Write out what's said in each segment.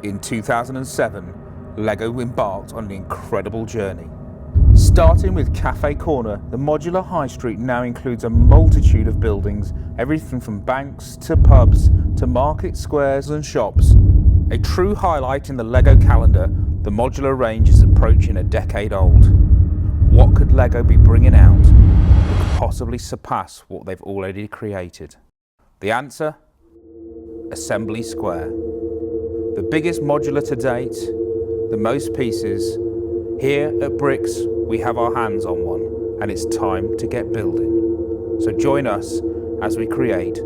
In 2007, LEGO embarked on an incredible journey. Starting with Cafe Corner, the modular high street now includes a multitude of buildings, everything from banks to pubs to market squares and shops. A true highlight in the LEGO calendar, the modular range is approaching a decade old. What could LEGO be bringing out that could possibly surpass what they've already created? The answer? Assembly Square. The biggest modular to date, the most pieces. Here at Bricks, we have our hands on one, and it's time to get building. So join us as we create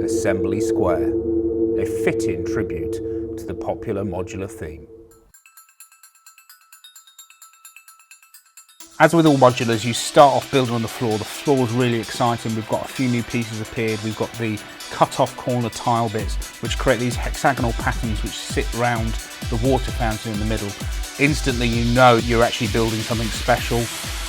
Assembly Square, a fitting tribute to the popular modular theme. As with all modulars, you start off building on the floor. The floor is really exciting. We've got a few new pieces appeared. We've got the cut-off corner tile bits, which create these hexagonal patterns which sit around the water fountain in the middle. Instantly, you know you're actually building something special.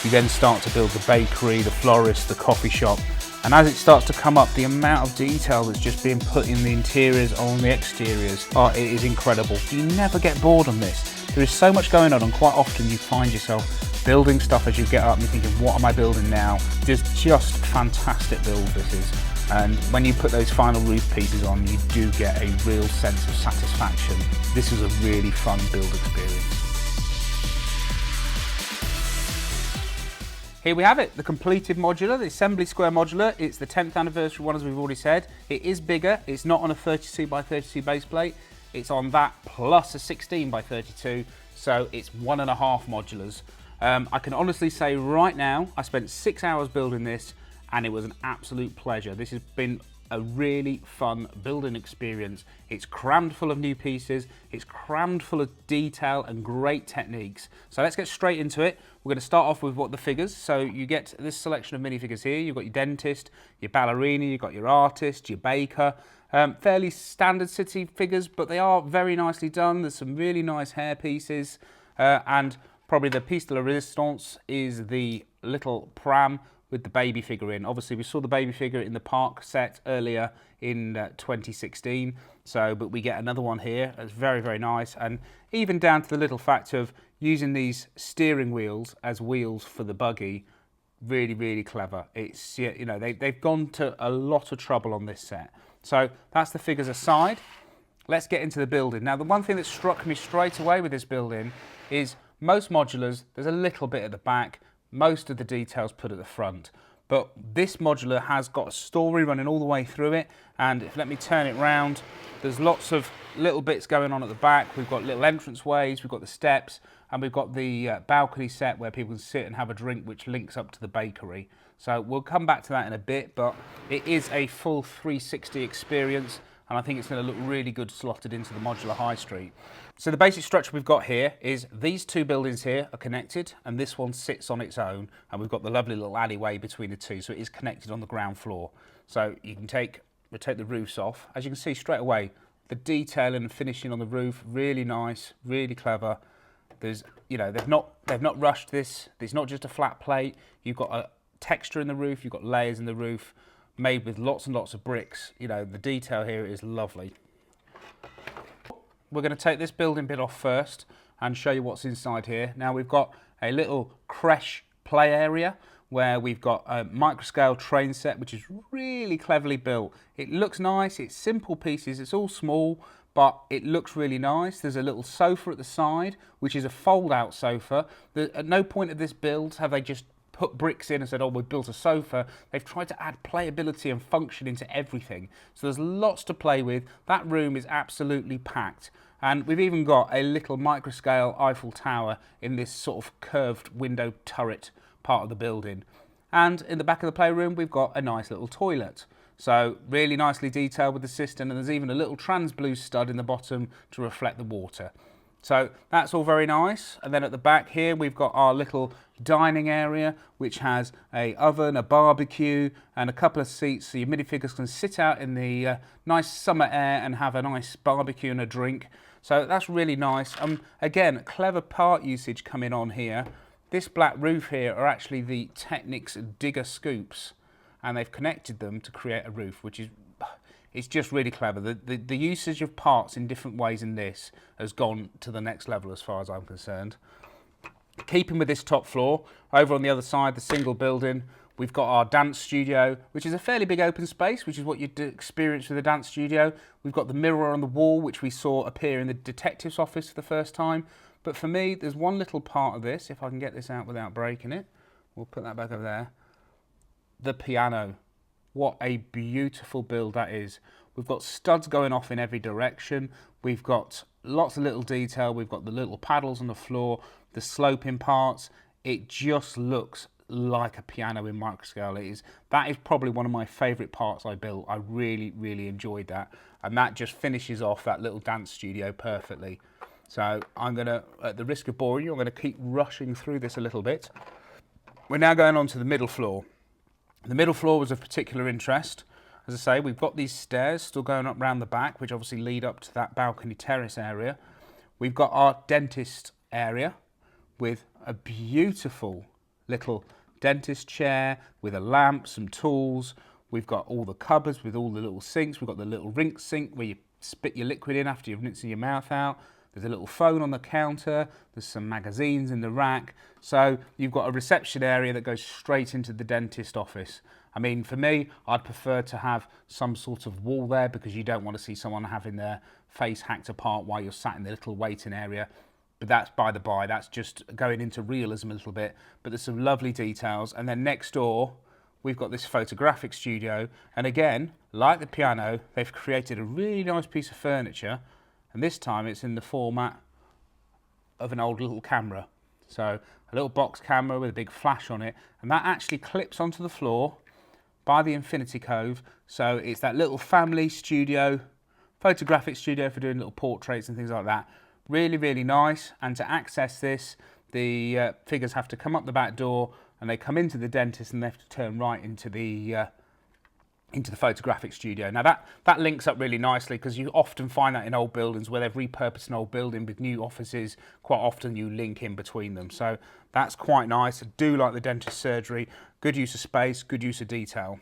You then start to build the bakery, the florist, the coffee shop. And as it starts to come up, the amount of detail that's just being put in the interiors or on the exteriors, it is incredible. You never get bored on this. There is so much going on, and quite often you find yourself building stuff as you get up and you're thinking, what am I building now? Just fantastic build this is. And when you put those final roof pieces on, you do get a real sense of satisfaction. This is a really fun build experience. Here we have it, the completed modular, the Assembly Square modular. It's the 10th anniversary one, as we've already said. It is bigger. It's not on a 32 by 32 base plate. It's on that plus a 16 by 32. So it's 1.5 modulars. I can honestly say right now, I spent 6 hours building this and it was an absolute pleasure. This has been a really fun building experience. It's crammed full of new pieces, it's crammed full of detail and great techniques. So let's get straight into it. We're going to start off with the figures. So you get this selection of minifigures here. You've got your dentist, your ballerina, you've got your artist, your baker. Fairly standard city figures, but they are very nicely done. There's some really nice hair pieces and probably the piece de la resistance is the little pram with the baby figure in. Obviously, we saw the baby figure in the park set earlier in 2016. But we get another one here. It's very, very nice. And even down to the little fact of using these steering wheels as wheels for the buggy. Really, really clever. It's, you know, they've gone to a lot of trouble on this set. So that's the figures aside. Let's get into the building. Now, the one thing that struck me straight away with this building is most modulars, there's a little bit at the back, most of the details put at the front. But this modular has got a story running all the way through it, and if let me turn it round, there's lots of little bits going on at the back. We've got little entrance ways, we've got the steps, and we've got the balcony set where people can sit and have a drink, which links up to the bakery. So we'll come back to that in a bit, but it is a full 360 experience, and I think it's going to look really good slotted into the modular high street. So the basic structure we've got here is these two buildings here are connected, and this one sits on its own, and we've got the lovely little alleyway between the two, so it is connected on the ground floor. So you can take the roofs off. As you can see straight away, the detailing and finishing on the roof, really nice, really clever. There's, you know, they've not rushed this. It's not just a flat plate. You've got a texture in the roof, you've got layers in the roof, made with lots and lots of bricks. You know, the detail here is lovely. We're going to take this building bit off first and show you what's inside here. Now we've got a little creche play area where we've got a microscale train set, which is really cleverly built. It looks nice, it's simple pieces, it's all small, but it looks really nice. There's a little sofa at the side, which is a fold-out sofa. At no point of this build have they just put bricks in and said, oh, we've built a sofa. They've tried to add playability and function into everything. So there's lots to play with. That room is absolutely packed. And we've even got a little microscale Eiffel Tower in this sort of curved window turret part of the building. And in the back of the playroom, we've got a nice little toilet. So really nicely detailed with the cistern, and there's even a little trans blue stud in the bottom to reflect the water. So that's all very nice. And then at the back here, we've got our little dining area, which has a oven, a barbecue, and a couple of seats so your minifigures can sit out in the nice summer air and have a nice barbecue and a drink. So that's really nice. Again, clever part usage coming on here. This black roof here are actually the Technics digger scoops, and they've connected them to create a roof, which is It's just really clever. The usage of parts in different ways in this has gone to the next level as far as I'm concerned. Keeping with this top floor, over on the other side, the single building, we've got our dance studio, which is a fairly big open space, which is what you'd experience with a dance studio. We've got the mirror on the wall, which we saw appear in the detective's office for the first time. But for me, there's one little part of this, if I can get this out without breaking it. We'll put that back over there. The piano. What a beautiful build that is. We've got studs going off in every direction. We've got lots of little detail. We've got the little paddles on the floor, the sloping parts. It just looks like a piano in microscale. That is probably one of my favourite parts I built. I really, really enjoyed that. And that just finishes off that little dance studio perfectly. So I'm going to, at the risk of boring you, I'm going to keep rushing through this a little bit. We're now going on to the middle floor. The middle floor was of particular interest. As I say, we've got these stairs still going up round the back, which obviously lead up to that balcony terrace area. We've got our dentist area with a beautiful little dentist chair with a lamp, some tools. We've got all the cupboards with all the little sinks. We've got the little rinse sink where you spit your liquid in after you've rinsing your mouth out. There's a little phone on the counter. There's some magazines in the rack. So you've got a reception area that goes straight into the dentist office. I mean, for me, I'd prefer to have some sort of wall there because you don't want to see someone having their face hacked apart while you're sat in the little waiting area. But that's by the by, that's just going into realism a little bit. But there's some lovely details. And then next door, we've got this photographic studio. And again, like the piano, they've created a really nice piece of furniture. And this time it's in the format of an old little camera. So a little box camera with a big flash on it. And that actually clips onto the floor by the infinity cove. So it's that little family studio, photographic studio for doing little portraits and things like that. Really, really nice. And to access this, the figures have to come up the back door and they come into the dentist and they have to turn right into the photographic studio. Now that links up really nicely because you often find that in old buildings where they've repurposed an old building with new offices. Quite often you link in between them. So that's quite nice. I do like the dentist surgery. Good use of space, good use of detail.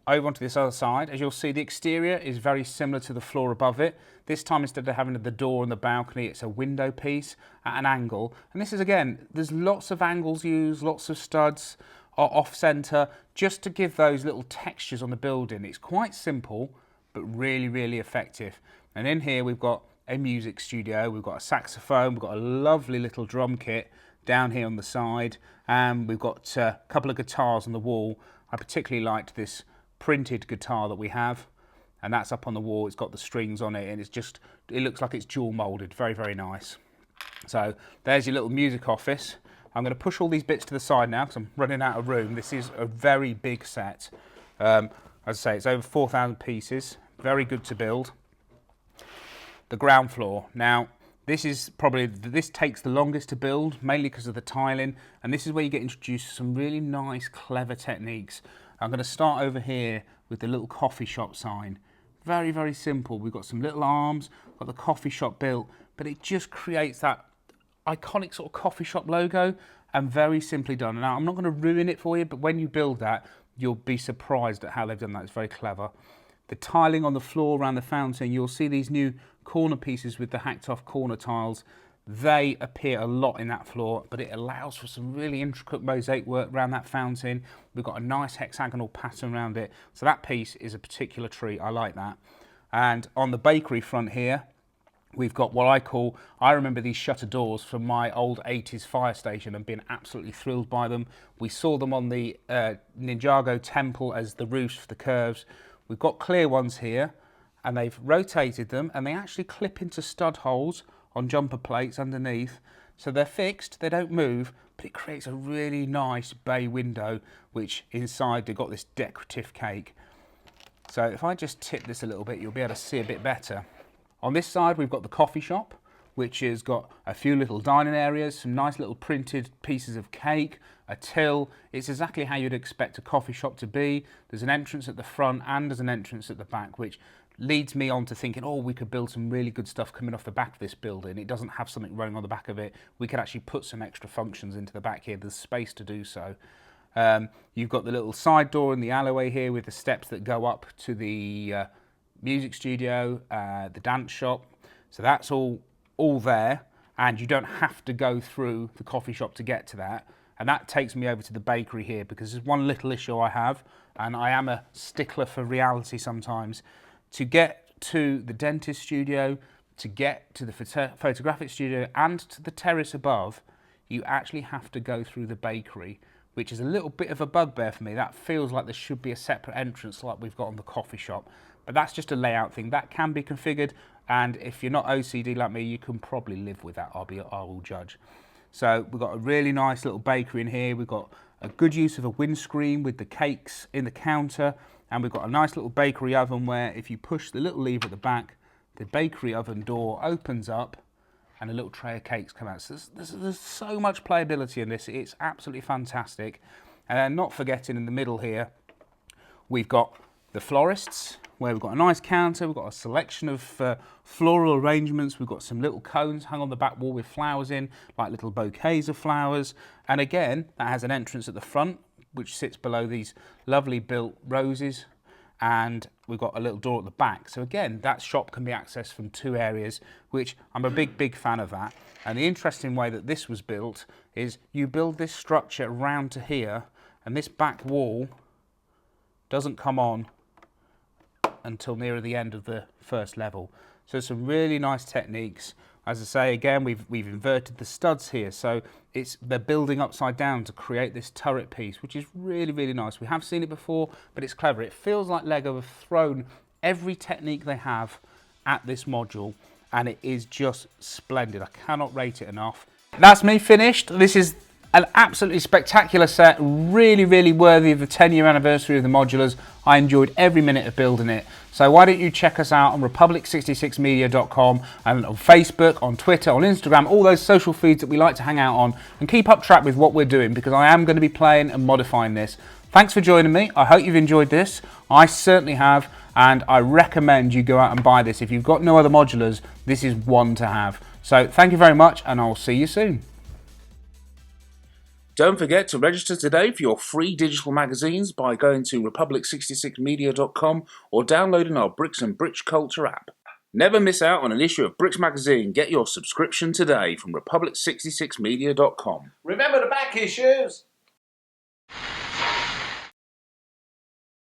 Over onto this other side, as you'll see, the exterior is very similar to the floor above it. This time, instead of having the door and the balcony, it's a window piece at an angle. And this is, again, there's lots of angles used, lots of studs off centre, just to give those little textures on the building. It's quite simple, but really, really effective. And in here, we've got a music studio, we've got a saxophone, we've got a lovely little drum kit down here on the side, and we've got a couple of guitars on the wall. I particularly liked this printed guitar that we have, and that's up on the wall. It's got the strings on it, and it looks like it's dual molded. Very, very nice. So there's your little music office. I'm going to push all these bits to the side now because I'm running out of room. This is a very big set. As I say, it's over 4,000 pieces. Very good to build. The ground floor. Now, this takes the longest to build, mainly because of the tiling, and this is where you get introduced to some really nice, clever techniques. I'm going to start over here with the little coffee shop sign. Very, very simple. We've got some little arms, got the coffee shop built, but it just creates that iconic sort of coffee shop logo, and very simply done. Now, I'm not going to ruin it for you, but when you build that, you'll be surprised at how they've done that. It's very clever. The tiling on the floor around the fountain, you'll see these new corner pieces with the hacked off corner tiles. They appear a lot in that floor, but it allows for some really intricate mosaic work around that fountain. We've got a nice hexagonal pattern around it. So that piece is a particular treat. I like that. And on the bakery front here, we've got what I remember these shuttered doors from my old 80s fire station and been absolutely thrilled by them. We saw them on the Ninjago temple as the roofs for the curves. We've got clear ones here, and they've rotated them, and they actually clip into stud holes on jumper plates underneath. So they're fixed, they don't move, but it creates a really nice bay window, which inside they've got this decorative cake. So if I just tip this a little bit, you'll be able to see a bit better. On this side, we've got the coffee shop, which has got a few little dining areas, some nice little printed pieces of cake, a till. It's exactly how you'd expect a coffee shop to be. There's an entrance at the front and there's an entrance at the back, which leads me on to thinking, oh, we could build some really good stuff coming off the back of this building. It doesn't have something running on the back of it. We could actually put some extra functions into the back here. There's space to do so. You've got the little side door in the alleyway here with the steps that go up to the music studio, the dance shop. So that's all there, and you don't have to go through the coffee shop to get to that. And that takes me over to the bakery here, because there's one little issue I have, and I am a stickler for reality sometimes. To get to the dentist studio, to get to the photographic studio and to the terrace above, you actually have to go through the bakery, which is a little bit of a bugbear for me. That feels like there should be a separate entrance like we've got on the coffee shop. But that's just a layout thing. That can be configured, and if you're not OCD like me, you can probably live with that, I will judge. So we've got a really nice little bakery in here. We've got a good use of a windscreen with the cakes in the counter, and we've got a nice little bakery oven where if you push the little lever at the back, the bakery oven door opens up and a little tray of cakes come out. So there's so much playability in this. It's absolutely fantastic. And not forgetting in the middle here, we've got the florists, where we've got a nice counter, we've got a selection of floral arrangements, we've got some little cones hung on the back wall with flowers in, like little bouquets of flowers. And again, that has an entrance at the front, which sits below these lovely built roses. And we've got a little door at the back. So again, that shop can be accessed from two areas, which I'm a big fan of that. And the interesting way that this was built is you build this structure round to here, and this back wall doesn't come on until nearer the end of the first level. So some really nice techniques. As I say, again, we've inverted the studs here, so they're building upside down to create this turret piece, which is really nice. We have seen it before, but it's clever. It feels like Lego have thrown every technique they have at this module, and it is just splendid. I cannot rate it enough. That's me finished. This is an absolutely spectacular set, really worthy of the 10-year anniversary of the modulars. I enjoyed every minute of building it. So why don't you check us out on republic66media.com and on Facebook, on Twitter, on Instagram, all those social feeds that we like to hang out on, and keep up track with what we're doing, because I am going to be playing and modifying this. Thanks for joining me. I hope you've enjoyed this. I certainly have, and I recommend you go out and buy this. If you've got no other modulars, this is one to have. So thank you very much, and I'll see you soon. Don't forget to register today for your free digital magazines by going to republic66media.com or downloading our Bricks and Britch Culture app. Never miss out on an issue of Bricks magazine. Get your subscription today from republic66media.com. Remember the back issues!